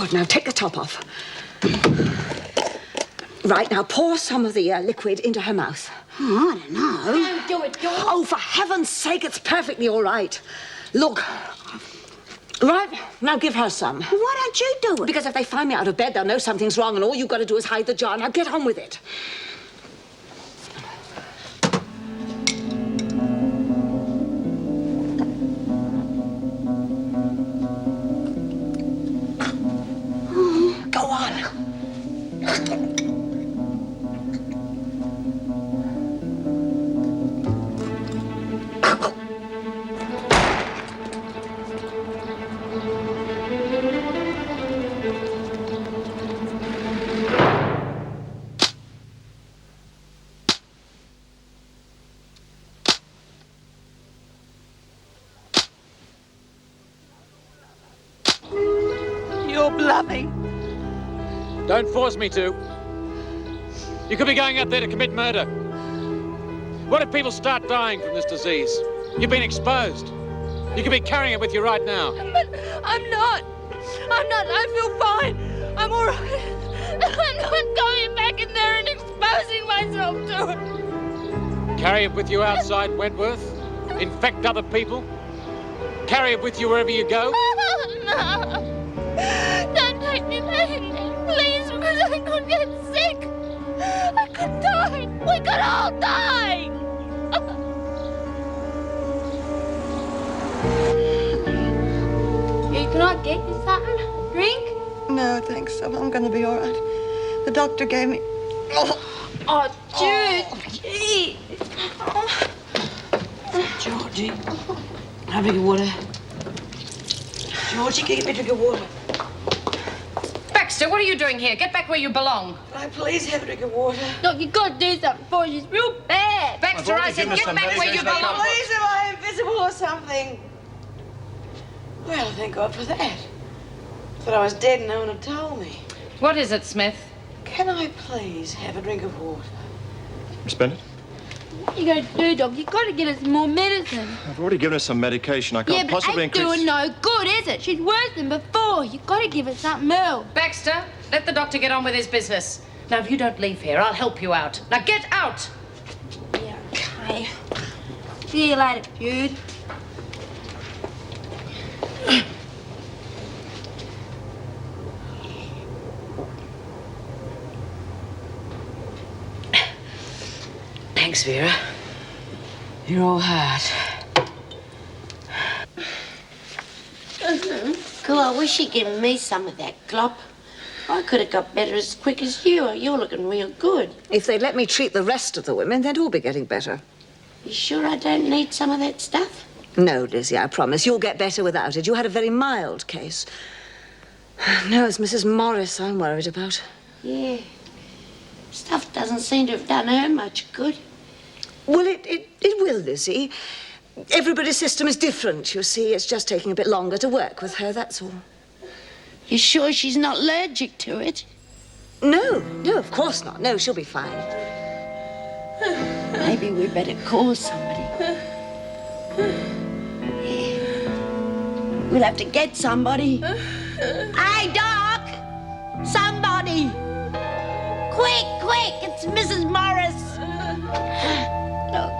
Good, now take the top off. Right, now pour some of the liquid into her mouth. Oh, I don't know. Don't do it, George. Oh, for heaven's sake, it's perfectly all right. Look. Right, now give her some. Why don't you do it? Because if they find me out of bed, they'll know something's wrong, and all you've got to do is hide the jar. Now get on with it. Go on. You're bluffing. Don't force me to. You could be going out there to commit murder. What if people start dying from this disease? You've been exposed. You could be carrying it with you right now. But I'm not. I feel fine. I'm all right. I'm not going back in there and exposing myself to it. Carry it with you outside Wentworth? Infect other people? Carry it with you wherever you go? No. Don't take me back in there, please, because I could get sick. I could die. We could all die. Hey, can I get you something? Drink? No, thanks. I'm going to be all right. The doctor gave me... Oh, Jude. Gee. Georgie, have a drink of water. Georgie, can you get me a drink of water? Baxter, what are you doing here? Get back where you belong. Can I please have a drink of water? Look, you got to do something for her. She's real bad. Baxter, I said get back where you belong. Please, am I invisible or something? Well, thank God for that. Thought I was dead and no one had told me. What is it, Smith? Can I please have a drink of water? Miss Bennett? What are you going to do, Doc? You got to get us more medicine. I've already given her some medication. I can't Yeah, but possibly ain't increase... doing no good, is it? She's worse than before. You got to give her something else. Baxter, let the doctor get on with his business. Now, if you don't leave here, I'll help you out. Now, get out! Yeah, okay. See you later, Jude. Thanks, Vera. You're all hurt. Cool, I wish you'd given me some of that glop. I could have got better as quick as you. You're looking real good. If they'd let me treat the rest of the women, they'd all be getting better. You sure I don't need some of that stuff? No, Lizzie, I promise. You'll get better without it. You had a very mild case. No, it's Mrs. Morris I'm worried about. Yeah. Stuff doesn't seem to have done her much good. Well, it will, Lizzie. Everybody's system is different, you see. It's just taking a bit longer to work with her, that's all. You sure she's not allergic to it? No, of course not. No, she'll be fine. Maybe we better call somebody. Yeah. We'll have to get somebody. Hey, Doc! Somebody! Quick! It's Mrs. Morris! Look.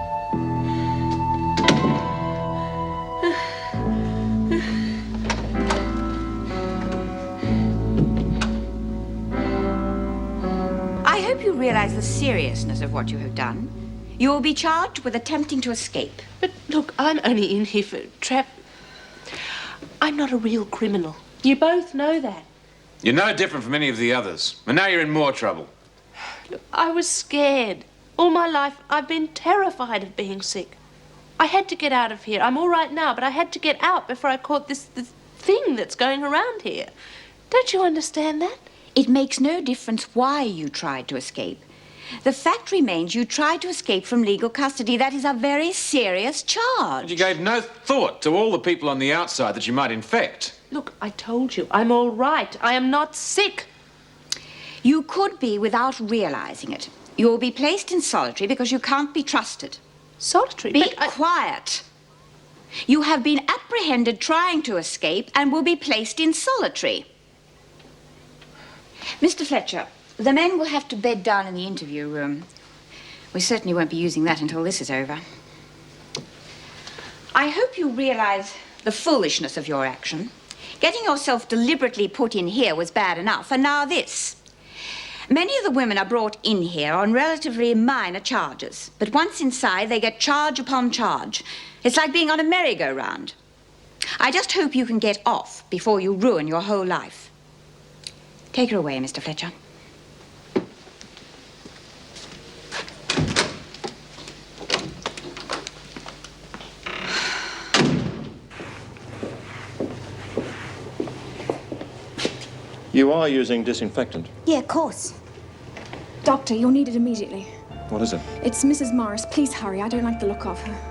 I hope you realize the seriousness of what you have done. You will be charged with attempting to escape. But look, I'm only in here for trap. I'm not a real criminal. You both know that. You're no different from any of the others. And now you're in more trouble. Look, I was scared. All my life, I've been terrified of being sick. I had to get out of here. I'm all right now, but I had to get out before I caught this thing that's going around here. Don't you understand that? It makes no difference why you tried to escape. The fact remains you tried to escape from legal custody. That is a very serious charge. And you gave no thought to all the people on the outside that you might infect. Look, I told you, I'm all right. I am not sick. You could be without realizing it. You will be placed in solitary because you can't be trusted. Solitary? Be quiet. You have been apprehended trying to escape and will be placed in solitary. Mr. Fletcher, the men will have to bed down in the interview room. We certainly won't be using that until this is over. I hope you realize the foolishness of your action. Getting yourself deliberately put in here was bad enough, and now this. Many of the women are brought in here on relatively minor charges, but once inside, they get charge upon charge. It's like being on a merry-go-round. I just hope you can get off before you ruin your whole life. Take her away, Mr. Fletcher. You are using disinfectant. Yeah, of course. Doctor, you'll need it immediately. What is it? It's Mrs. Morris. Please hurry. I don't like the look of her.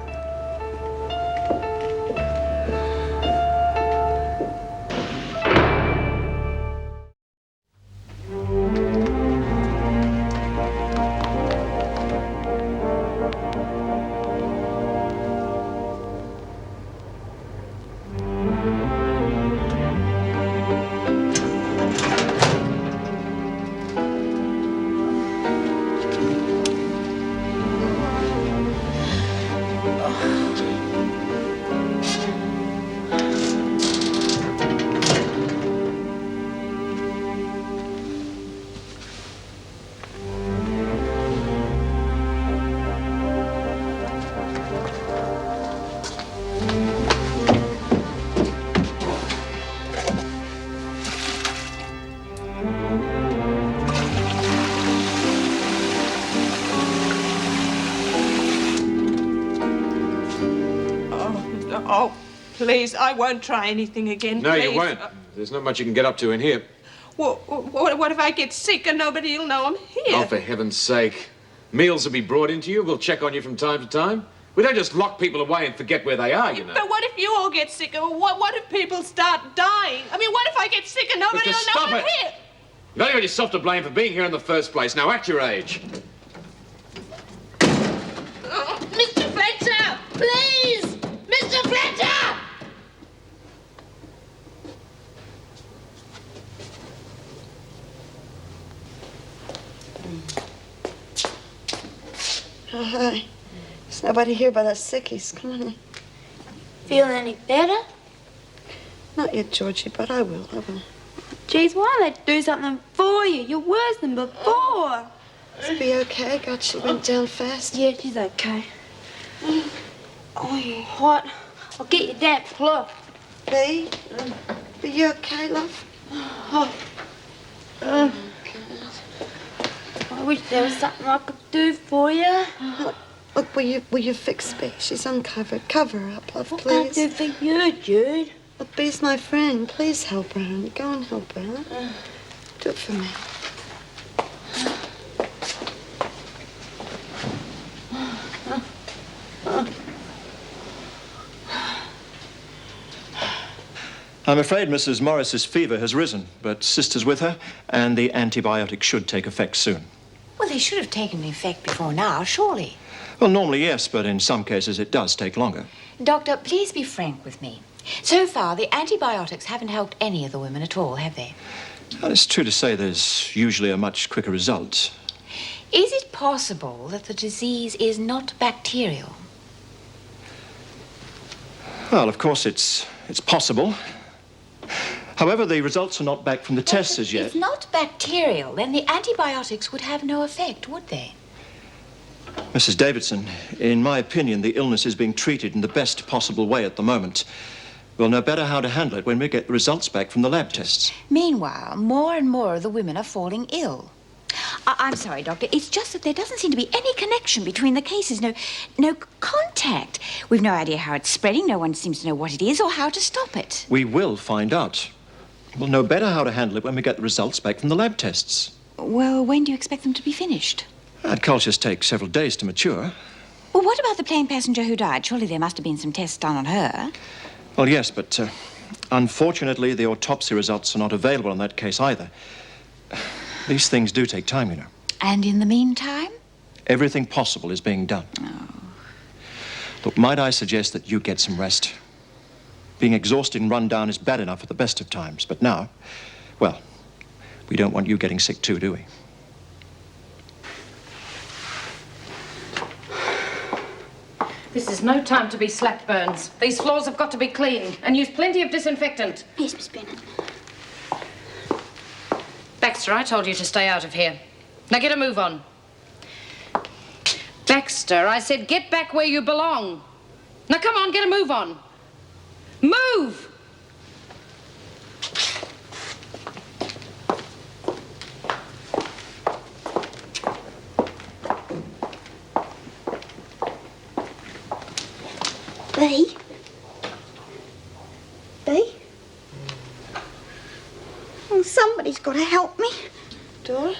Oh, please, I won't try anything again. No, please. you won't. There's not much you can get up to in here. What if I get sick and nobody will know I'm here? Oh, for heaven's sake. Meals will be brought into you. We'll check on you from time to time. We don't just lock people away and forget where they are, you know. But what if you all get sick? Or what if people start dying? I mean, what if I get sick and nobody will know I'm here? You've only got yourself to blame for being here in the first place. Now, act your age. Oh, Mr. Fletcher, please! Mr. Fletcher! Oh, hi. There's nobody here but us sickies. Come on in. Feel any better? Not yet, Georgie, but I will. Geez, why don't they do something for you? You're worse than before. She'll be okay. God, she went down fast. Yeah, she's okay. Oh, what? I'll get you damp cloth. Bee? Are you okay, love? I wish there was something I could do for you. Look, will you fix Bee? She's uncovered. Cover her up, love, What can I please. do for you, Jude? Look, Bee's my friend. Please help her, honey. Go and help her, huh? Do it for me. I'm afraid Mrs. Morris's fever has risen, but Sister's with her, and the antibiotic should take effect soon. Well, they should have taken effect before now, surely. Well, normally, yes, but in some cases it does take longer. Doctor, please be frank with me. So far, the antibiotics haven't helped any of the women at all, have they? Well, it's true to say there's usually a much quicker result. Is it possible that the disease is not bacterial? Well, of course, it's possible. However, the results are not back from the tests as yet. If not bacterial, then the antibiotics would have no effect, would they? Mrs. Davidson, in my opinion, the illness is being treated in the best possible way at the moment. We'll know better how to handle it when we get the results back from the lab tests. Meanwhile, more and more of the women are falling ill. I'm sorry, Doctor. It's just that there doesn't seem to be any connection between the cases. No contact. We've no idea how it's spreading. No one seems to know what it is or how to stop it. We will find out. We'll know better how to handle it when we get the results back from the lab tests. Well, when do you expect them to be finished? Cultures take several days to mature. Well, what about the plane passenger who died? Surely there must have been some tests done on her. Well, yes, but unfortunately, the autopsy results are not available in that case either. These things do take time, you know. And in the meantime? Everything possible is being done. Oh. Look, might I suggest that you get some rest? Being exhausted and run down is bad enough at the best of times, but now, well, We don't want you getting sick too, do we? This is no time to be slack, Burns. These floors have got to be clean, and use plenty of disinfectant. Yes, Miss Bennet. Baxter, I told you to stay out of here. Now get a move on. Baxter, I said get back where you belong. Now come on, get a move on. Move! B? B? Oh, somebody's got to help me. Dora?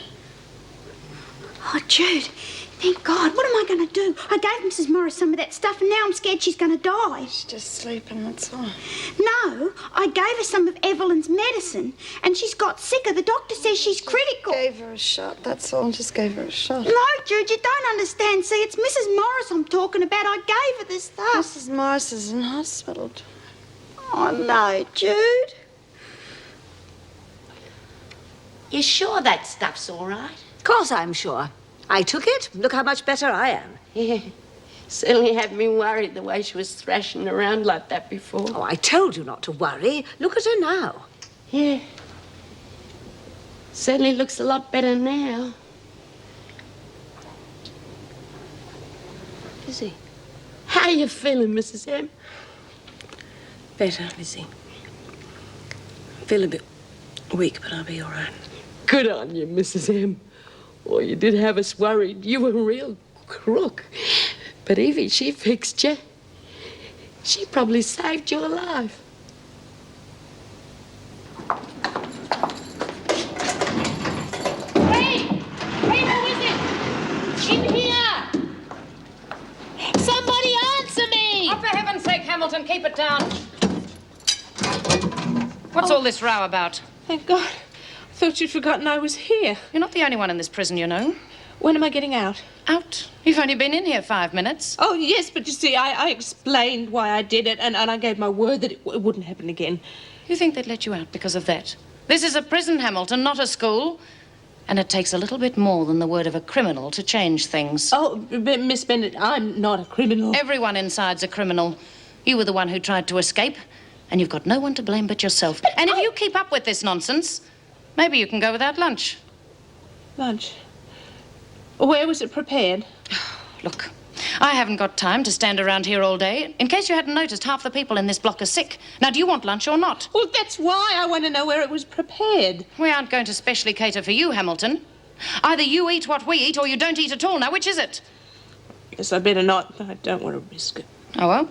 Oh, Jude, thank God. What am I going to do? I gave Mrs. Morris some of that stuff and now I'm scared she's going to die. She's just sleeping, that's all. No, I gave her some of Evelyn's medicine and she's got sicker. The doctor says she's critical. Gave her a shot, that's all. Just gave her a shot. No, Jude, you don't understand. See, it's Mrs. Morris I'm talking about. I gave her this stuff. Mrs. Morris is in hospital. Oh, no, Jude. You sure that stuff's all right? Of course I'm sure. I took it. Look how much better I am. Yeah. Certainly had me worried the way she was thrashing around like that before. Oh, I told you not to worry. Look at her now. Yeah. Certainly looks a lot better now. Lizzie, how you feeling, Mrs. M? Better, Lizzie. I feel a bit weak, but I'll be all right. Good on you, Mrs. M. Oh, you did have us worried. You were a real crook. But Evie, she fixed you. She probably saved your life. Hey! Hey, who is it? In here! Somebody answer me! Oh, for heaven's sake, Hamilton, keep it down. What's all this row about? Thank God. I thought you'd forgotten I was here. You're not the only one in this prison, you know. When am I getting out? Out? You've only been in here 5 minutes. Oh, yes, but you see, I explained why I did it, and I gave my word that it wouldn't happen again. You think they'd let you out because of that? This is a prison, Hamilton, not a school. And it takes a little bit more than the word of a criminal to change things. Oh, Miss Bennet, I'm not a criminal. Everyone inside's a criminal. You were the one who tried to escape, and you've got no one to blame but yourself. And if you keep up with this nonsense, maybe you can go without lunch. Lunch? Where was it prepared? Look, I haven't got time to stand around here all day. In case you hadn't noticed, half the people in this block are sick. Now, do you want lunch or not? Well, that's why I want to know where it was prepared. We aren't going to specially cater for you, Hamilton. Either you eat what we eat or you don't eat at all. Now, which is it? Yes, I better not. I don't want to risk it. Oh, well,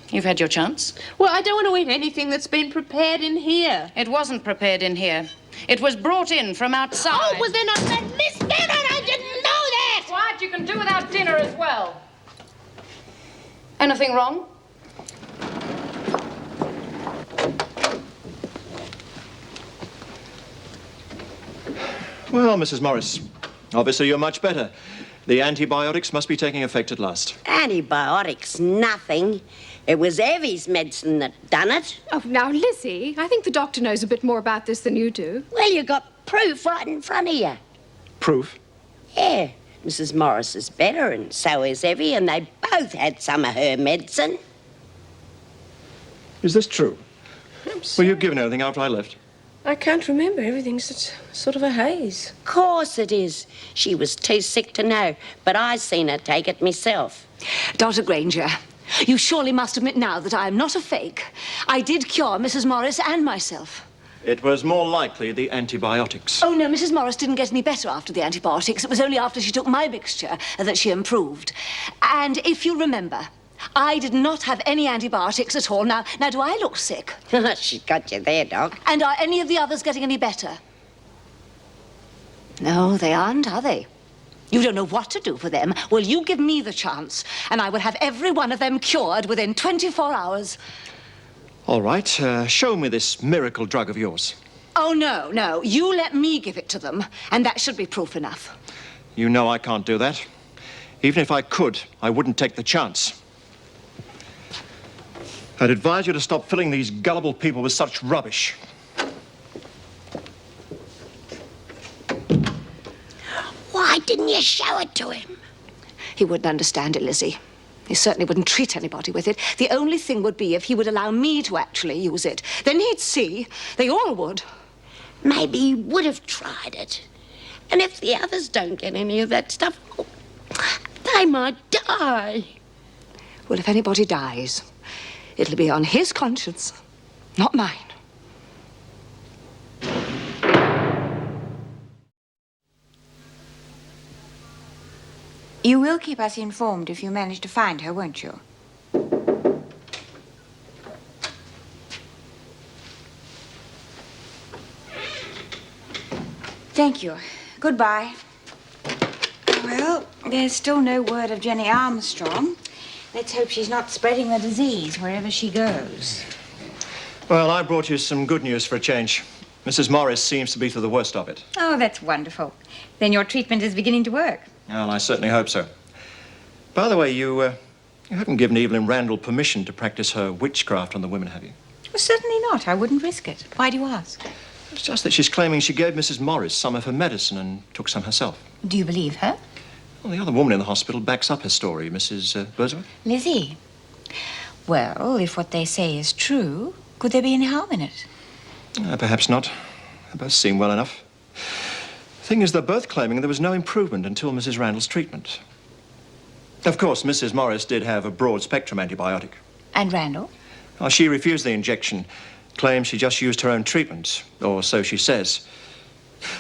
you've had your chance. Well, I don't want to eat anything that's been prepared in here. It wasn't prepared in here. It was brought in from outside. Oh, well, then I said, Miss Bennet, I didn't know that! What? You can do without dinner as well. Anything wrong? Well, Mrs. Morris, obviously you're much better. The antibiotics must be taking effect at last. Antibiotics, nothing. It was Evie's medicine that done it. Oh, now, Lizzie, I think the doctor knows a bit more about this than you do. Well, you got proof right in front of you. Proof? Yeah, Mrs. Morris is better, and so is Evie, and they both had some of her medicine. Is this true? Were you given anything after I left? I can't remember. Everything's such sort of a haze. Of course it is. She was too sick to know, but I seen her take it myself. Dr. Granger, you surely must admit now that I am not a fake. I did cure Mrs. Morris and myself. It was more likely the antibiotics. Oh, no, Mrs. Morris didn't get any better after the antibiotics. It was only after she took my mixture that she improved. And if you remember, I did not have any antibiotics at all. Now, do I look sick? She got you there, Doc. And are any of the others getting any better? No, they aren't, are they? You don't know what to do for them. Well, you give me the chance, and I will have every one of them cured within 24 hours. All right, show me this miracle drug of yours. Oh, no. You let me give it to them, and that should be proof enough. You know I can't do that. Even if I could, I wouldn't take the chance. I'd advise you to stop filling these gullible people with such rubbish. Why didn't you show it to him? He wouldn't understand it, Lizzie. He certainly wouldn't treat anybody with it. The only thing would be if he would allow me to actually use it. Then he'd see. They all would. Maybe he would have tried it. And if the others don't get any of that stuff, they might die. Well, if anybody dies, it'll be on his conscience, not mine. You will keep us informed if you manage to find her, won't you? Thank you. Goodbye. Well, there's still no word of Jenny Armstrong. Let's hope she's not spreading the disease wherever she goes. Well, I brought you some good news for a change. Mrs. Morris seems to be through the worst of it. Oh, that's wonderful. Then your treatment is beginning to work. Well, I certainly hope so. By the way, you haven't given Evelyn Randall permission to practice her witchcraft on the women, have you? Well, certainly not. I wouldn't risk it. Why do you ask? It's just that she's claiming she gave Mrs. Morris some of her medicine and took some herself. Do you believe her? Well, the other woman in the hospital backs up her story, Mrs. Bursworth. Lizzie. Well, if what they say is true, could there be any harm in it? Perhaps not. They both seem well enough. The thing is, they're both claiming there was no improvement until Mrs. Randall's treatment. Of course, Mrs. Morris did have a broad-spectrum antibiotic. And Randall? Well, she refused the injection, claims she just used her own treatment, or so she says.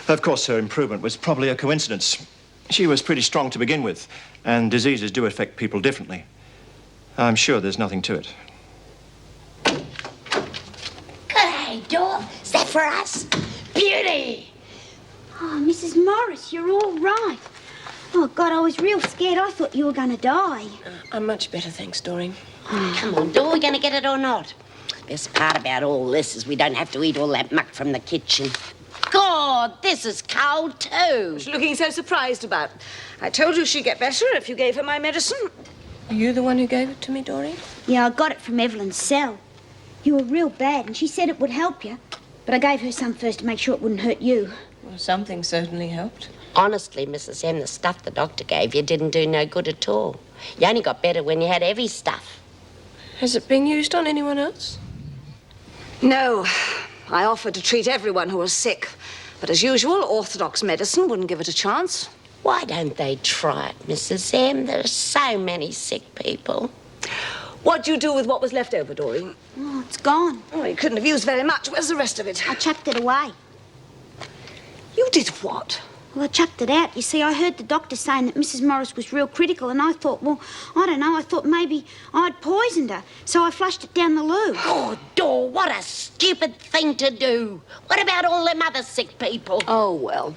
Of course, her improvement was probably a coincidence. She was pretty strong to begin with, and diseases do affect people differently. I'm sure there's nothing to it. G'day, Dor. Is that for us? Beauty! Oh, Mrs. Morris, you're all right. Oh, God, I was real scared. I thought you were going to die. I'm much better, thanks, Doreen. Come on, Dor, we're going to get it or not? Best part about all this is we don't have to eat all that muck from the kitchen. God, this is cold too. She's looking so surprised about. I told you she'd get better if you gave her my medicine. Are you the one who gave it to me, Doreen? Yeah, I got it from Evelyn's cell. You were real bad, and she said it would help you. But I gave her some first to make sure it wouldn't hurt you. Well, something certainly helped. Honestly, Mrs. M, the stuff the doctor gave you didn't do no good at all. You only got better when you had heavy stuff. Has it been used on anyone else? No. I offered to treat everyone who was sick. But as usual, orthodox medicine wouldn't give it a chance. Why don't they try it, Mrs. M? There are so many sick people. What'd you do with what was left over, Doreen? Oh, it's gone. Oh, you couldn't have used very much. Where's the rest of it? I chucked it away. You did what? Well, I chucked it out. You see, I heard the doctor saying that Mrs. Morris was real critical, and I thought, well, I don't know, I thought maybe I'd poisoned her. So I flushed it down the loo. Oh, Dor, what a stupid thing to do. What about all them other sick people? Oh, well,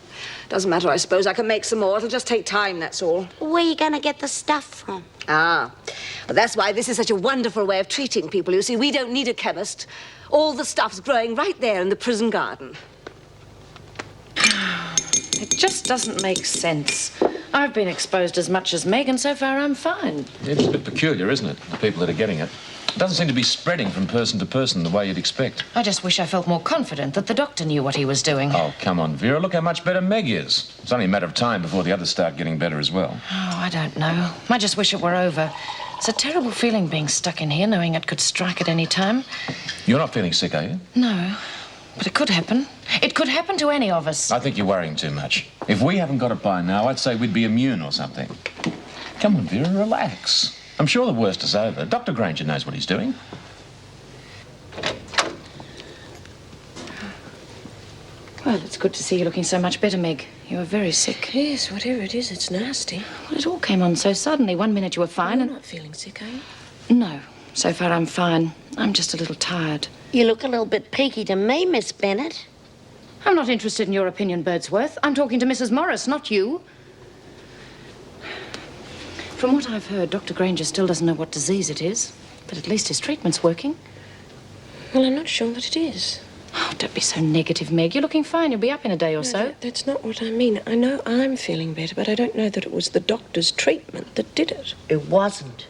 doesn't matter, I suppose. I can make some more. It'll just take time, that's all. Where are you going to get the stuff from? Ah, well, that's why this is such a wonderful way of treating people. You see, we don't need a chemist. All the stuff's growing right there in the prison garden. It just doesn't make sense. I've been exposed as much as Meg, and so far I'm fine. It's a bit peculiar, isn't it? The people that are getting it. It doesn't seem to be spreading from person to person the way you'd expect. I just wish I felt more confident that the doctor knew what he was doing. Oh, come on, Vera. Look how much better Meg is. It's only a matter of time before the others start getting better as well. Oh, I don't know. I just wish it were over. It's a terrible feeling being stuck in here, knowing it could strike at any time. You're not feeling sick, are you? No, but it could happen. It could happen to any of us. I think you're worrying too much. If we haven't got it by now, I'd say we'd be immune or something. Come on, Vera, relax. I'm sure the worst is over. Dr. Granger knows what he's doing. Well, it's good to see you looking so much better, Meg. You were very sick. Yes, whatever it is, it's nasty. Well, it all came on so suddenly. One minute you were fine You're and... not feeling sick, are you? No. So far I'm fine. I'm just a little tired. You look a little bit peaky to me, Miss Bennett. I'm not interested in your opinion, Birdsworth. I'm talking to Mrs. Morris, not you. From what I've heard, Dr. Granger still doesn't know what disease it is, but at least his treatment's working. Well, I'm not sure what it is. Oh, don't be so negative, Meg. You're looking fine. You'll be up in a day or so. That's not what I mean. I know I'm feeling better, but I don't know that it was the doctor's treatment that did it. It wasn't.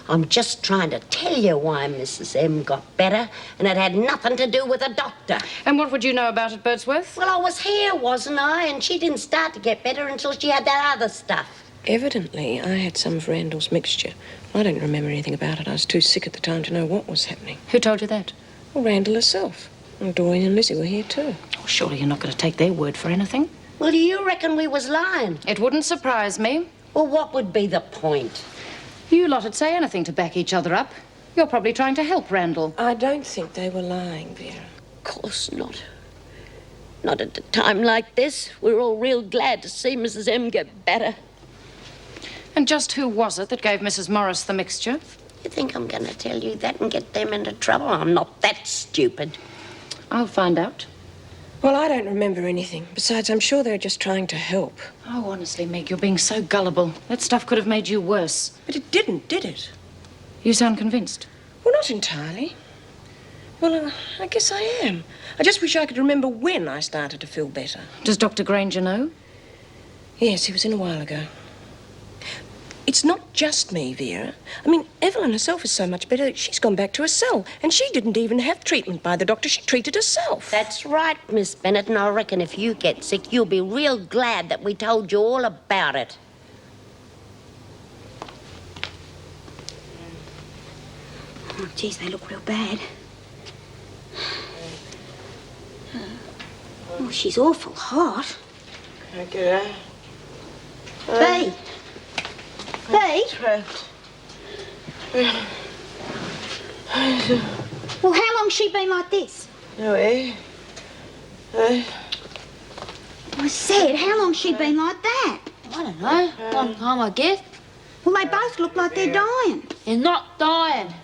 I'm just trying to tell you why Mrs. M got better, and it had nothing to do with a doctor. And what would you know about it, Birdsworth? Well, I was here, wasn't I? And she didn't start to get better until she had that other stuff. Evidently, I had some of Randall's mixture. I don't remember anything about it. I was too sick at the time to know what was happening. Who told you that? Well, Randall herself. And Dorian and Lizzie were here too. Oh, surely you're not going to take their word for anything. Well, do you reckon we was lying? It wouldn't surprise me. Well, what would be the point? You lot would say anything to back each other up. You're probably trying to help Randall. I don't think they were lying, Vera. Of course not. Not at a time like this. We're all real glad to see Mrs. M get better. And just who was it that gave Mrs. Morris the mixture? You think I'm going to tell you that and get them into trouble? I'm not that stupid. I'll find out. Well, I don't remember anything. Besides, I'm sure they were just trying to help. Oh, honestly, Meg, you're being so gullible. That stuff could have made you worse. But it didn't, did it? You sound convinced. Well, not entirely. Well, I guess I am. I just wish I could remember when I started to feel better. Does Dr. Granger know? Yes, he was in a while ago. It's not just me, Vera. I mean, Evelyn herself is so much better that she's gone back to her cell. And she didn't even have treatment by the doctor. She treated herself. That's right, Miss Bennett, and I reckon if you get sick, you'll be real glad that we told you all about it. Oh, geez, they look real bad. Oh, she's awful hot. Can I get out? Bee! Bee? Trapped. Well, how long's she been like this? No, eh? Eh? I said, how long's she been like that? I don't know. Long time, I guess. Well, they both look like they're dying. They're not dying.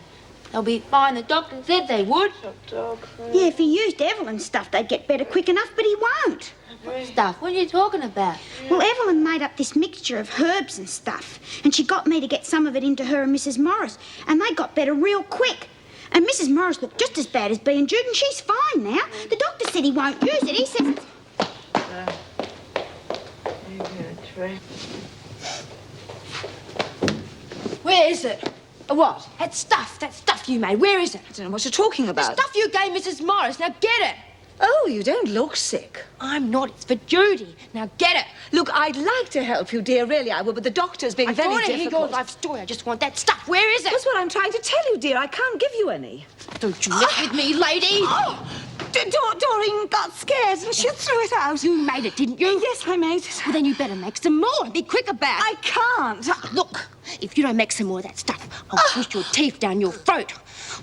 They'll be fine. The doctor said they would. Yeah, if he used Evelyn's stuff, they'd get better quick enough, but he won't. What stuff? What are you talking about? Well, Evelyn made up this mixture of herbs and stuff, and she got me to get some of it into her and Mrs. Morris, and they got better real quick. And Mrs. Morris looked just as bad as Bee and Jude, and she's fine now. The doctor said he won't use it. He says Where is it? What? That stuff you made. Where is it? I don't know what you're talking about. The stuff you gave Mrs. Morris. Now get it. Oh, you don't look sick. I'm not. It's for Judy. Now get it. Look, I'd like to help you, dear, really I would, but the doctor's being I very want to difficult. hear your life story. I just want that stuff. Where is it? That's what I'm trying to tell you, dear. I can't give you any. Don't you mess with me, lady. Doreen got scared and she threw it out. You made it, didn't you? Yes, I made it. Well, then you better make some more and be quick about it. I can't. Look, if you don't make some more of that stuff, I'll push your teeth down your throat.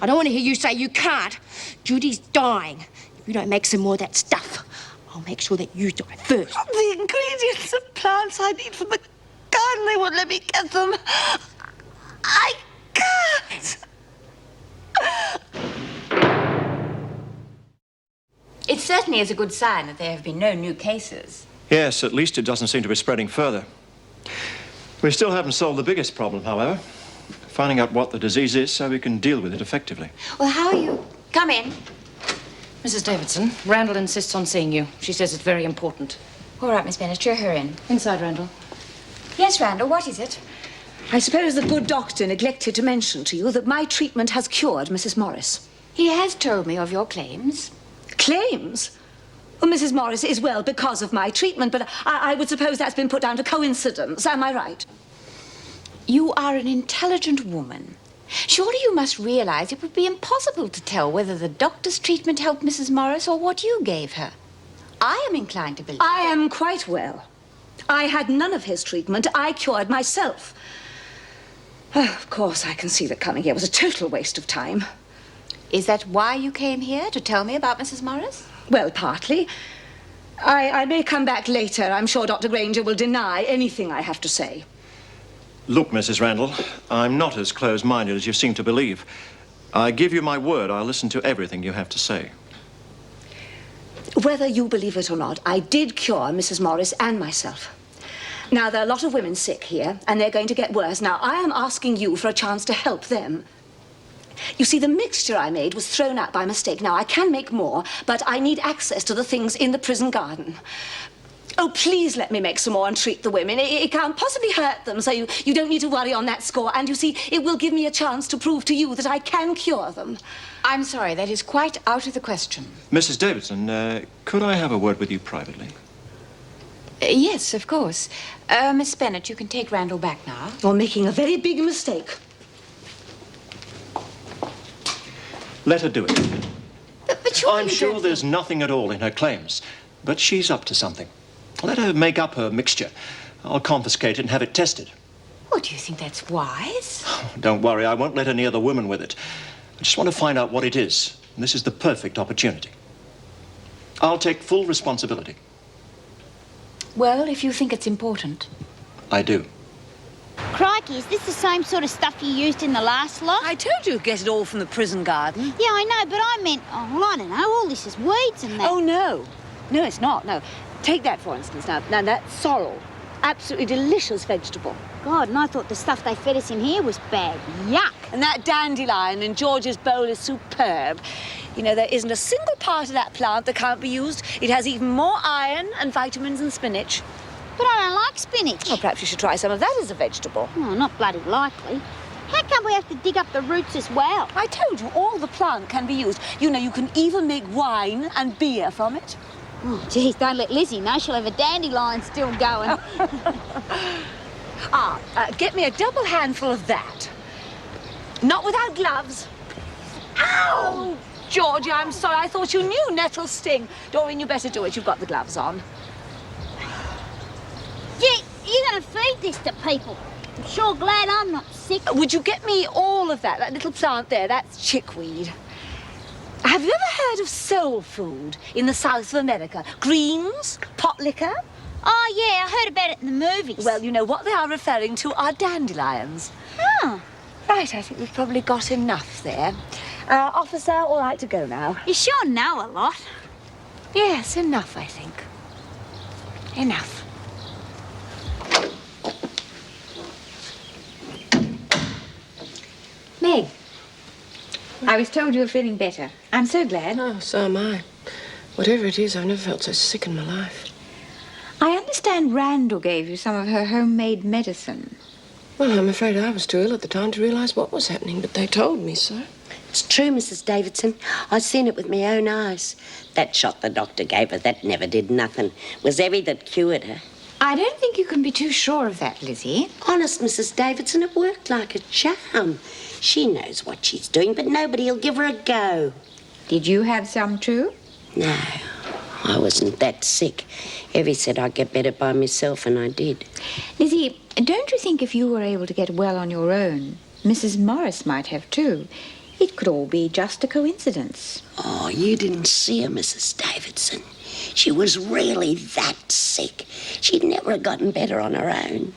I don't want to hear you say you can't. Judy's dying. If you don't make some more of that stuff, I'll make sure that you die first. The ingredients of plants I need for the garden, they won't let me get them. I can't. It certainly is a good sign that there have been no new cases. Yes, at least it doesn't seem to be spreading further. We still haven't solved the biggest problem, however. Finding out what the disease is so we can deal with it effectively. Well, how are you? Come in. Mrs. Davidson, Randall insists on seeing you. She says it's very important. All right, Miss Bennett, show her in. Inside, Randall. Yes, Randall, what is it? I suppose the good doctor neglected to mention to you that my treatment has cured Mrs. Morris. He has told me of your claims. Claims? Well, Mrs. Morris is well because of my treatment, but I would suppose that's been put down to coincidence. Am I right? You are an intelligent woman. Surely you must realize it would be impossible to tell whether the doctor's treatment helped Mrs. Morris or what you gave her. I am inclined to believe. I am quite well. I had none of his treatment. I cured myself. Oh, of course, I can see that coming here was a total waste of time. Is that why you came here, to tell me about Mrs. Morris? Well, partly. I may come back later. I'm sure Dr. Granger will deny anything I have to say. Look, Mrs. Randall, I'm not as close-minded as you seem to believe. I give you my word, I'll listen to everything you have to say. Whether you believe it or not, I did cure Mrs. Morris and myself. Now, there are a lot of women sick here, and they're going to get worse. Now, I am asking you for a chance to help them. You see, the mixture I made was thrown out by mistake. Now, I can make more, but I need access to the things in the prison garden. Oh, please let me make some more and treat the women. It can't possibly hurt them, so you don't need to worry on that score. And you see, it will give me a chance to prove to you that I can cure them. I'm sorry, that is quite out of the question. Mrs. Davidson, could I have a word with you privately? Yes, of course. Miss Bennett, you can take Randall back now. You're making a very big mistake. Let her do it. But surely I'm sure there's nothing at all in her claims, but she's up to something. Let her make up her mixture. I'll confiscate it and have it tested. Oh, do you think that's wise? Don't worry, I won't let her near the woman with it. I just want to find out what it is, and this is the perfect opportunity. I'll take full responsibility. Well, if you think it's important. I do. Crikey, is this the same sort of stuff you used in the last lot? I told you to get it all from the prison garden. Yeah, I know, but I meant, oh, well, I don't know, all this is weeds and that. Oh, no. No, it's not, no. Take that, for instance, now that's sorrel. Absolutely delicious vegetable. God, and I thought the stuff they fed us in here was bad. Yuck. And that dandelion in George's bowl is superb. You know, there isn't a single part of that plant that can't be used. It has even more iron and vitamins than spinach. But I don't like spinach. Well, perhaps you should try some of that as a vegetable. Oh, not bloody likely. How come we have to dig up the roots as well? I told you, all the plant can be used. You know, you can even make wine and beer from it. Oh, geez, don't let Lizzie know. She'll have a dandelion still going. Get me a double handful of that. Not without gloves. Ow! Georgie, I'm sorry. I thought you knew nettles sting. Doreen, you better do it. You've got the gloves on. Gee, you're going to feed this to people. I'm sure glad I'm not sick. Would you get me all of that? That little plant there, that's chickweed. Have you ever heard of soul food in the south of America? Greens, pot liquor? Oh, yeah, I heard about it in the movies. Well, you know, what they are referring to are dandelions. Oh. Right, I think we've probably got enough there. Officer, all right to go now. You sure know a lot. Yes, enough, I think. Enough. Meg, I was told you were feeling better. I'm so glad. Oh, so am I. Whatever it is, I've never felt so sick in my life. I understand Randall gave you some of her homemade medicine. Well, I'm afraid I was too ill at the time to realise what was happening, but they told me so. It's true, Mrs. Davidson. I've seen it with my own eyes. That shot the doctor gave her, that never did nothing. It was Evie that cured her. I don't think you can be too sure of that, Lizzie. Honest, Mrs. Davidson, it worked like a charm. She knows what she's doing, but nobody'll give her a go. Did you have some too? No, I wasn't that sick. Evie said I'd get better by myself, and I did. Lizzie, don't you think if you were able to get well on your own, Mrs. Morris might have too? It could all be just a coincidence. Oh, you didn't see her, Mrs. Davidson. She was really that sick. She'd never have gotten better on her own.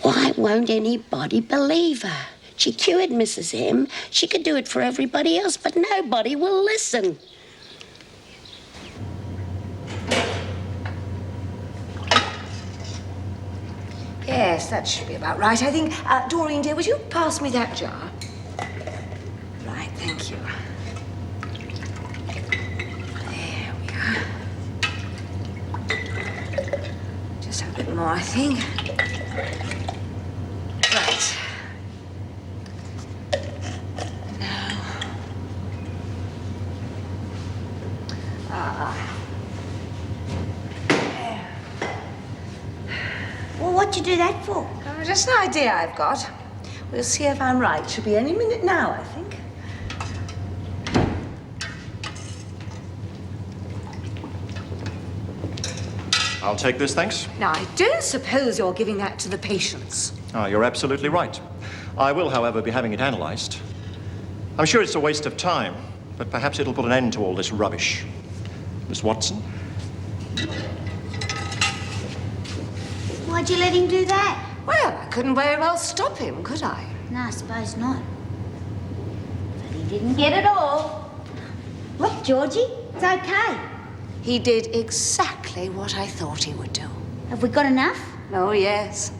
Why won't anybody believe her? She cured Mrs. M. She could do it for everybody else, but nobody will listen. Yes, that should be about right, I think. Doreen, dear, would you pass me that jar? Right, thank you. There we are. Just a bit more, I think. Right. Now. Well, what'd you do that for? Oh, just an idea I've got. We'll see if I'm right. Should be any minute now, I think. I'll take this, thanks. Now, I don't suppose you're giving that to the patients. You're absolutely right. I will, however, be having it analysed. I'm sure it's a waste of time, but perhaps it'll put an end to all this rubbish. Miss Watson? Why'd you let him do that? Well, I couldn't very well stop him, could I? No, I suppose not. But he didn't get it all. Look, Georgie, it's okay. He did exactly what I thought he would do. Have we got enough? Oh, yes.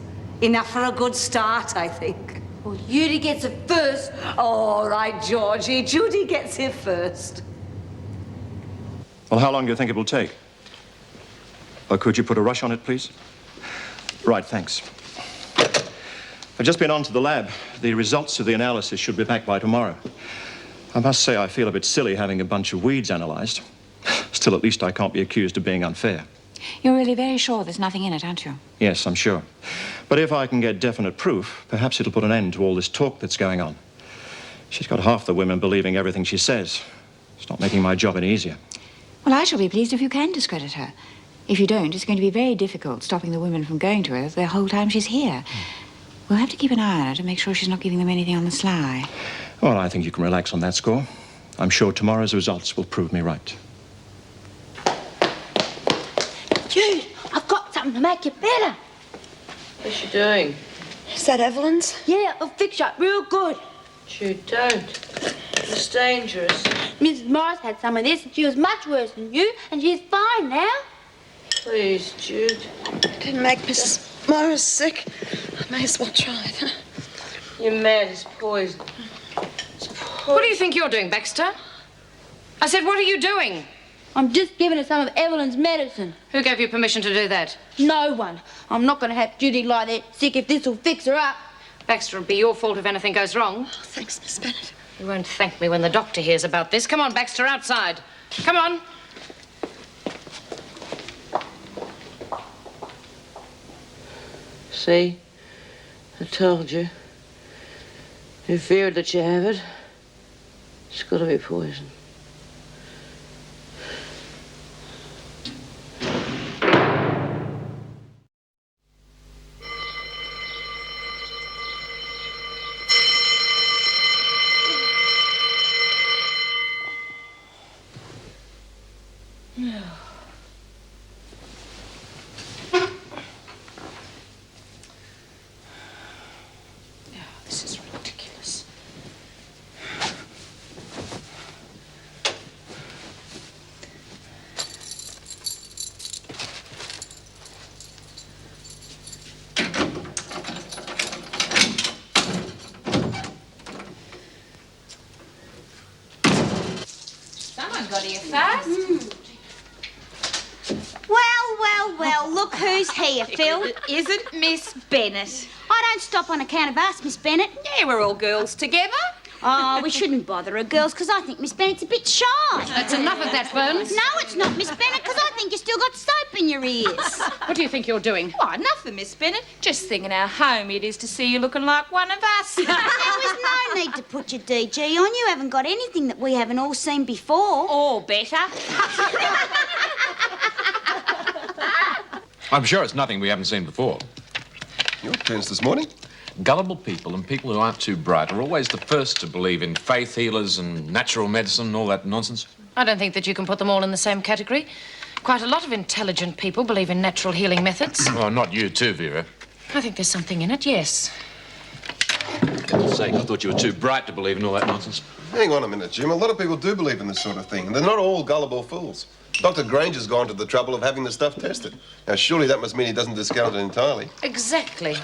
Enough for a good start, I think. Well, Judy gets it first. All right, Georgie. Judy gets here first. Well, how long do you think it will take? Or could you put a rush on it, please? Right, thanks. I've just been on to the lab. The results of the analysis should be back by tomorrow. I must say I feel a bit silly having a bunch of weeds analysed. Still, at least I can't be accused of being unfair. You're really very sure there's nothing in it, aren't you? Yes, I'm sure. But if I can get definite proof, perhaps it'll put an end to all this talk that's going on. She's got half the women believing everything she says. It's not making my job any easier. Well, I shall be pleased if you can discredit her. If you don't, it's going to be very difficult stopping the women from going to her the whole time she's here. We'll have to keep an eye on her to make sure she's not giving them anything on the sly. Well, I think you can relax on that score. I'm sure tomorrow's results will prove me right. Jude, I've got something to make you better. What's she doing? Is that Evelyn's? Yeah, I'll fix you up real good. Jude, don't. It's dangerous. Mrs. Morris had some of this and she was much worse than you, and she's fine now. Please, Jude. Didn't make Mrs. Morris sick. I may as well try it. Huh? You're mad. It's poison. It's poison. What do you think you're doing, Baxter? I said, what are you doing? I'm just giving her some of Evelyn's medicine. Who gave you permission to do that? No one. I'm not going to have Judy lie there sick if this will fix her up. Baxter, it'll be your fault if anything goes wrong. Oh, thanks, Miss Bennett. You won't thank me when the doctor hears about this. Come on, Baxter, outside. Come on. See? I told you. You feared that you have it. It's got to be poison. This is ridiculous. Someone got here fast. Well, look who's here, Phil. Is it Miss Bennett? I don't stop on account of us, Miss Bennett. Yeah, we're all girls together. Oh, we shouldn't bother her, girls, because I think Miss Bennett's a bit shy. That's enough of that, Burns. No, it's not, Miss Bennett, because I think you still got soap in your ears. What do you think you're doing? Why, nothing, Miss Bennett. Just thinking how homey it is to see you looking like one of us. There was no need to put your DG on. You haven't got anything that we haven't all seen before. Or better. I'm sure it's nothing we haven't seen before. Your turns this morning. Gullible people and people who aren't too bright are always the first to believe in faith healers and natural medicine and all that nonsense. I don't think that you can put them all in the same category. Quite a lot of intelligent people believe in natural healing methods. Oh, not you too, Vera. I think there's something in it, yes. For God's sake, I thought you were too bright to believe in all that nonsense. Hang on a minute, Jim. A lot of people do believe in this sort of thing, and they're not all gullible fools. Dr. Granger's gone to the trouble of having the stuff tested. Now, surely that must mean he doesn't discount it entirely. Exactly.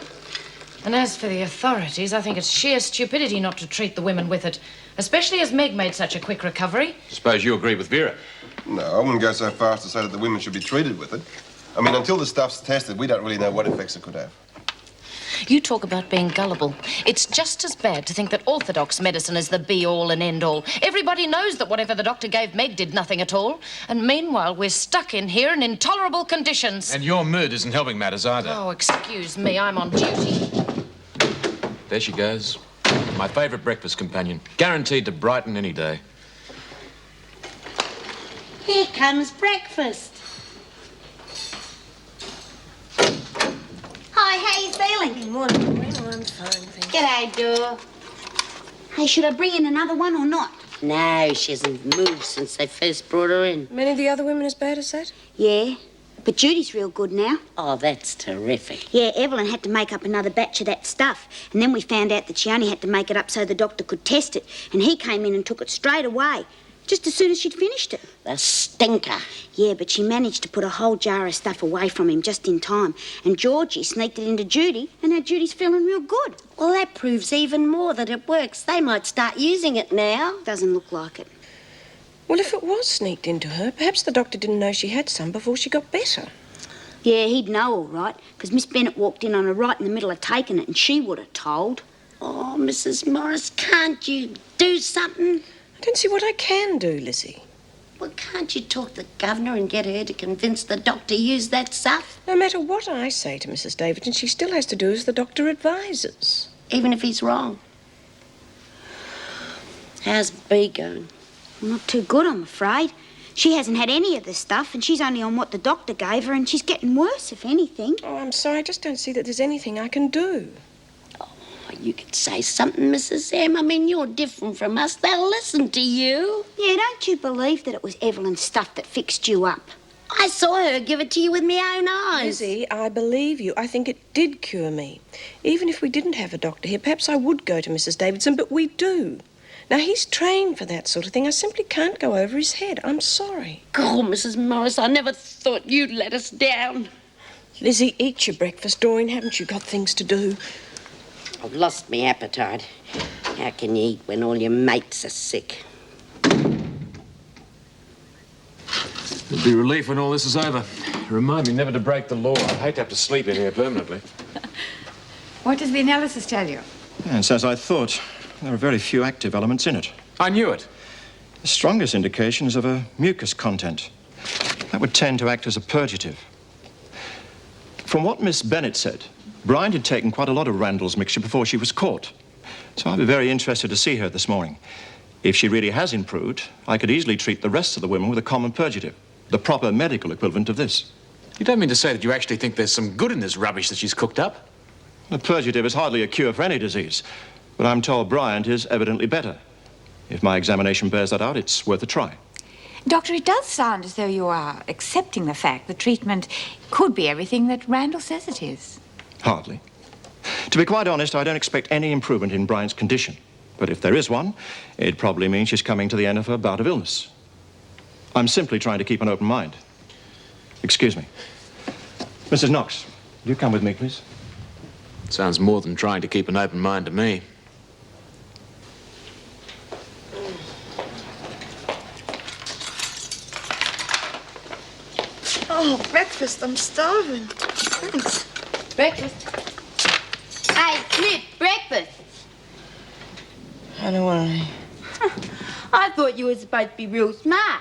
And as for the authorities, I think it's sheer stupidity not to treat the women with it, especially as Meg made such a quick recovery. Suppose you agree with Vera. No, I wouldn't go so far as to say that the women should be treated with it. I mean, until the stuff's tested, we don't really know what effects it could have. You talk about being gullible. It's just as bad to think that orthodox medicine is the be-all and end-all. Everybody knows that whatever the doctor gave Meg did nothing at all. And meanwhile, we're stuck in here in intolerable conditions. And your mood isn't helping matters either. Oh, excuse me, I'm on duty. There she goes. My favourite breakfast companion. Guaranteed to brighten any day. Here comes breakfast. Hi, how you feeling? Good morning, Maureen. Oh, I'm fine, thank you. G'day, Dora. Hey, should I bring in another one or not? No, she hasn't moved since they first brought her in. Many of the other women as bad as that? Yeah, but Judy's real good now. Oh, that's terrific. Yeah, Evelyn had to make up another batch of that stuff. And then we found out that she only had to make it up so the doctor could test it. And he came in and took it straight away, just as soon as she'd finished it. The stinker. Yeah, but she managed to put a whole jar of stuff away from him just in time. And Georgie sneaked it into Judy, and now Judy's feeling real good. Well, that proves even more that it works. They might start using it now. Doesn't look like it. Well, if it was sneaked into her, perhaps the doctor didn't know she had some before she got better. Yeah, he'd know all right, because Miss Bennett walked in on her right in the middle of taking it, and she would have told. Oh, Mrs. Morris, can't you do something? I don't see what I can do, Lizzie. Well, can't you talk to the governor and get her to convince the doctor to use that stuff? No matter what I say to Mrs. Davidson, she still has to do as the doctor advises. Even if he's wrong. How's B going? Not too good, I'm afraid. She hasn't had any of the stuff, and she's only on what the doctor gave her, and she's getting worse, if anything. Oh, I'm sorry, I just don't see that there's anything I can do. Oh, you could say something, Mrs. M. I mean, you're different from us. They'll listen to you. Yeah, don't you believe that it was Evelyn's stuff that fixed you up? I saw her give it to you with my own eyes. Lizzie, I believe you. I think it did cure me. Even if we didn't have a doctor here, perhaps I would go to Mrs. Davidson, but we do. Now, he's trained for that sort of thing. I simply can't go over his head. I'm sorry. God, Mrs. Morris, I never thought you'd let us down. Lizzie, eat your breakfast, Doreen. Haven't you got things to do? I've lost my appetite. How can you eat when all your mates are sick? It'll be relief when all this is over. Remind me never to break the law. I'd hate to have to sleep in here permanently. What does the analysis tell you? Yes, as I thought, there are very few active elements in it. I knew it. The strongest indication is of a mucus content. That would tend to act as a purgative. From what Miss Bennett said, Bryant had taken quite a lot of Randall's mixture before she was caught. So I'd be very interested to see her this morning. If she really has improved, I could easily treat the rest of the women with a common purgative, the proper medical equivalent of this. You don't mean to say that you actually think there's some good in this rubbish that she's cooked up? A purgative is hardly a cure for any disease, but I'm told Bryant is evidently better. If my examination bears that out, it's worth a try. Doctor, it does sound as though you are accepting the fact the treatment could be everything that Randall says it is. Hardly. To be quite honest, I don't expect any improvement in Bryant's condition. But if there is one, it probably means she's coming to the end of her bout of illness. I'm simply trying to keep an open mind. Excuse me. Mrs. Knox, will you come with me, please? Sounds more than trying to keep an open mind to me. Oh, breakfast. I'm starving. Thanks. Breakfast. Hey, Snip, breakfast. I don't worry. I thought you were supposed to be real smart.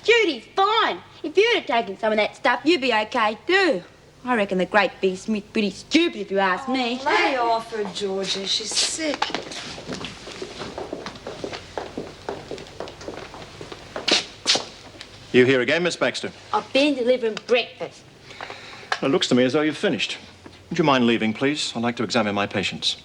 Judy's fine. If you'd have taken some of that stuff, you'd be okay too. I reckon the great B. Smith's pretty stupid if you ask me. Lay off her, Georgie. She's sick. You here again, Miss Baxter? I've been delivering breakfast. It looks to me as though you've finished. Would you mind leaving, please? I'd like to examine my patients.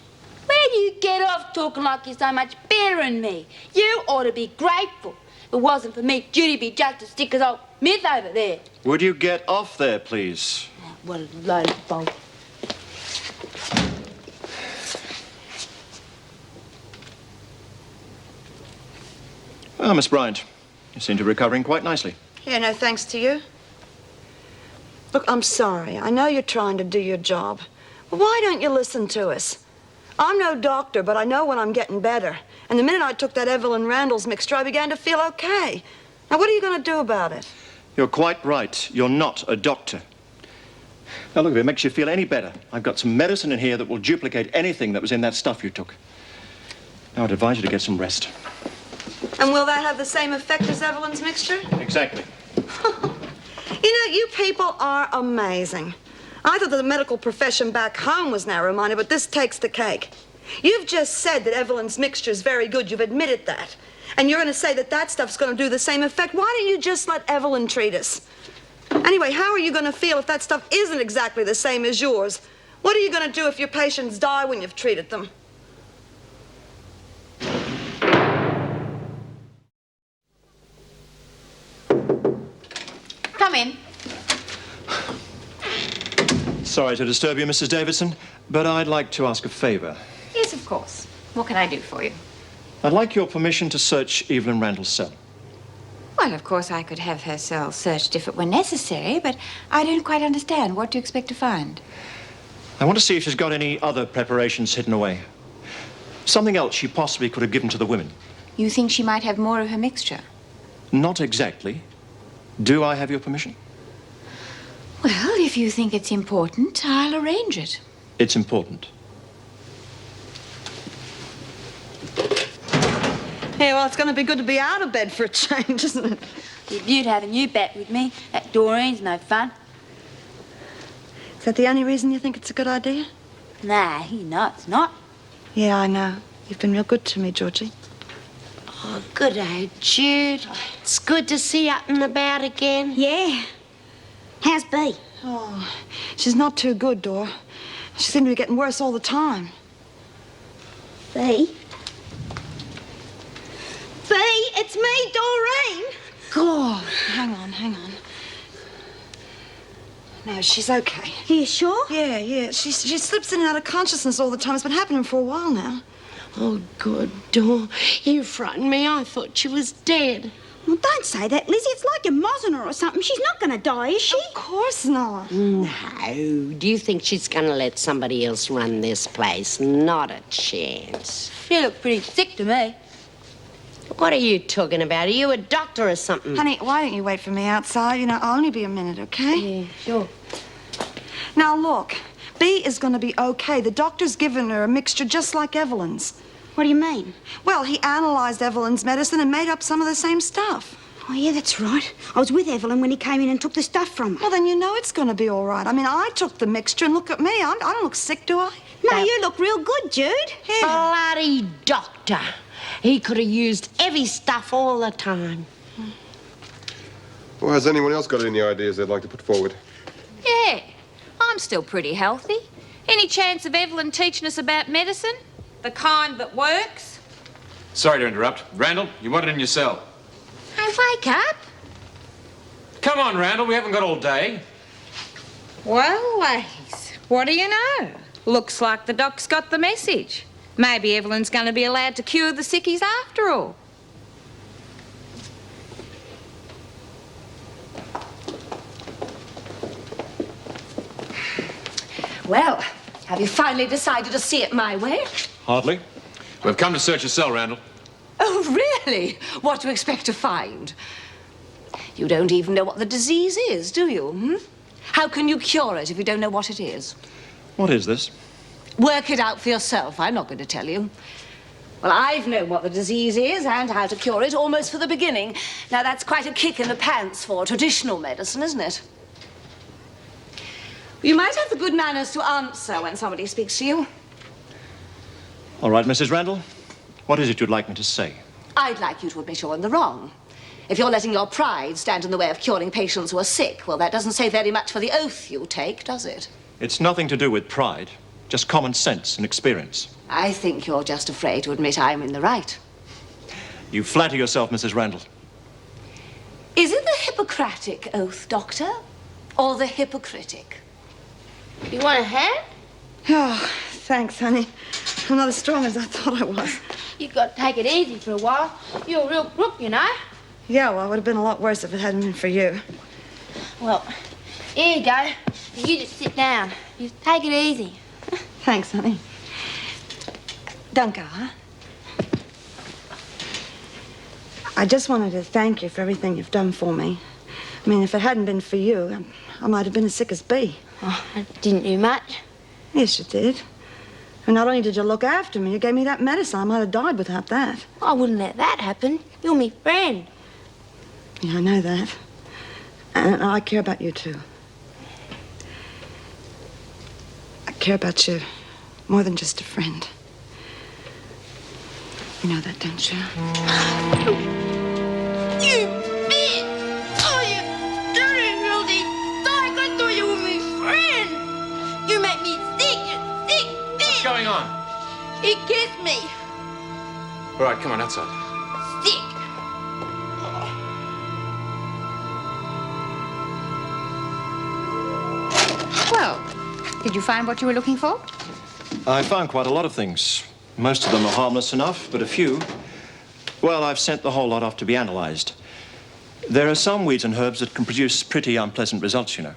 Where do you get off talking like you're so much better than me? You ought to be grateful. If it wasn't for me, Judy'd be just as sick as old Myth over there. Would you get off there, please? What a load of bolt. Well, Miss Bryant, you seem to be recovering quite nicely. Yeah, no thanks to you. Look, I'm sorry. I know you're trying to do your job. But why don't you listen to us? I'm no doctor, but I know when I'm getting better. And the minute I took that Evelyn Randall's mixture, I began to feel okay. Now, what are you going to do about it? You're quite right. You're not a doctor. Now, look, if it makes you feel any better, I've got some medicine in here that will duplicate anything that was in that stuff you took. Now, I'd advise you to get some rest. And will that have the same effect as Evelyn's mixture? Exactly. You know, you people are amazing. I thought that the medical profession back home was narrow-minded, but this takes the cake. You've just said that Evelyn's mixture is very good. You've admitted that. And you're going to say that that stuff's going to do the same effect. Why don't you just let Evelyn treat us? Anyway, how are you going to feel if that stuff isn't exactly the same as yours? What are you going to do if your patients die when you've treated them? Come in. Sorry to disturb you, Mrs. Davidson, but I'd like to ask a favor. Yes, of course. What can I do for you? I'd like your permission to search Evelyn Randall's cell. Well, of course, I could have her cell searched if it were necessary, but I don't quite understand. What do you expect to find? I want to see if she's got any other preparations hidden away. Something else she possibly could have given to the women. You think she might have more of her mixture? Not exactly. Do I have your permission? Well, if you think it's important, I'll arrange it. It's important. Yeah, well, it's going to be good to be out of bed for a change, isn't it? You'd having you back with me. That Doreen's no fun. Is that the only reason you think it's a good idea? Nah, you know it's not. Yeah, I know. You've been real good to me, Georgie. Oh, good day, Jude. It's good to see you up and about again. Yeah. How's Bea? Oh, she's not too good, Dor. She seemed to be getting worse all the time. Bea? Bea, it's me, Doreen. God, hang on. No, she's okay. Are you sure? Yeah. She slips in and out of consciousness all the time. It's been happening for a while now. Oh, good, Dor. You frightened me. I thought she was dead. Well, don't say that, Lizzie. It's like you're mozzing her or something. She's not going to die, is she? Of course not. No. Do you think she's going to let somebody else run this place? Not a chance. She looked pretty sick to me. What are you talking about? Are you a doctor or something? Honey, why don't you wait for me outside? You know, I'll only be a minute, okay? Yeah, sure. Now, look, Bea is going to be okay. The doctor's given her a mixture just like Evelyn's. What do you mean? Well, he analysed Evelyn's medicine and made up some of the same stuff. Oh, yeah, that's right. I was with Evelyn when he came in and took the stuff from her. Well, then you know it's going to be all right. I mean, I took the mixture and look at me. I don't look sick, do I? No, you look real good, Jude. Bloody doctor. He could have used heavy stuff all the time. Well, has anyone else got any ideas they'd like to put forward? Yeah, I'm still pretty healthy. Any chance of Evelyn teaching us about medicine? The kind that works? Sorry to interrupt. Randall, you want it in your cell. Hey, wake up. Come on, Randall, we haven't got all day. Well, ladies, what do you know? Looks like the doc's got the message. Maybe Evelyn's going to be allowed to cure the sickies after all. Well, have you finally decided to see it my way? Hardly. We've come to search your cell, Randall. Oh, really? What do you expect to find? You don't even know what the disease is, do you? Hmm? How can you cure it if you don't know what it is? What is this? Work it out for yourself. I'm not going to tell you. Well, I've known what the disease is and how to cure it almost from the beginning. Now, that's quite a kick in the pants for traditional medicine, isn't it? You might have the good manners to answer when somebody speaks to you. All right, Mrs. Randall. What is it you'd like me to say? I'd like you to admit you're in the wrong. If you're letting your pride stand in the way of curing patients who are sick, well, that doesn't say very much for the oath you take, does it? It's nothing to do with pride, just common sense and experience. I think you're just afraid to admit I'm in the right. You flatter yourself, Mrs. Randall. Is it the Hippocratic oath, Doctor, or the hypocritic? You want a hand? Oh, thanks, honey. I'm not as strong as I thought I was. You've got to take it easy for a while. You're a real crook, you know. Yeah, well, it would have been a lot worse if it hadn't been for you. Well, here you go. You just sit down. You take it easy. Thanks, honey. Don't go, huh? I just wanted to thank you for everything you've done for me. I mean, if it hadn't been for you, I might have been as sick as Bea. Oh, I didn't do much. Yes, you did. And not only did you look after me, you gave me that medicine. I might have died without that. I wouldn't let that happen. You're my friend. Yeah, I know that. And I care about you, too. I care about you more than just a friend. You know that, don't you? You bitch! Oh, you dirty, filthy dog! I thought you were my friend. You make me sick, you sick bitch! What's going on? He kissed me. All right, come on, outside. Sick. Well, did you find what you were looking for? I found quite a lot of things. Most of them are harmless enough, but a few, well, I've sent the whole lot off to be analysed. There are some weeds and herbs that can produce pretty unpleasant results, you know.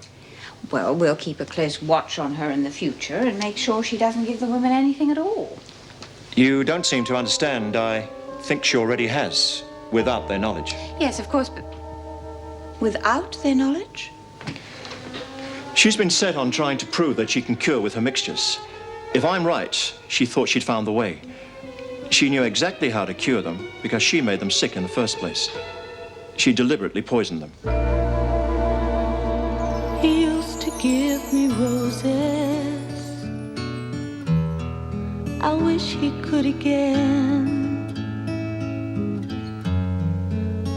Well, we'll keep a close watch on her in the future and make sure she doesn't give the women anything at all. You don't seem to understand. I think she already has, without their knowledge. Yes, of course, but without their knowledge? She's been set on trying to prove that she can cure with her mixtures. If I'm right, she thought she'd found the way. She knew exactly how to cure them because she made them sick in the first place. She deliberately poisoned them. He used to give me roses. I wish he could again.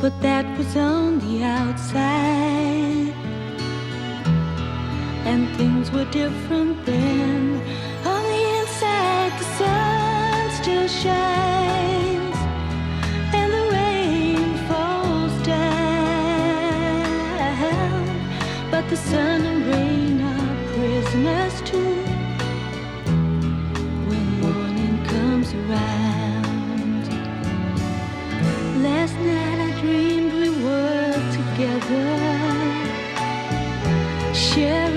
But that was on the outside, and things were different then. On the inside, the sun still shines, and the rain falls down. But the sun and rain are prisoners too when morning comes around. Last night I dreamed we were together, sharing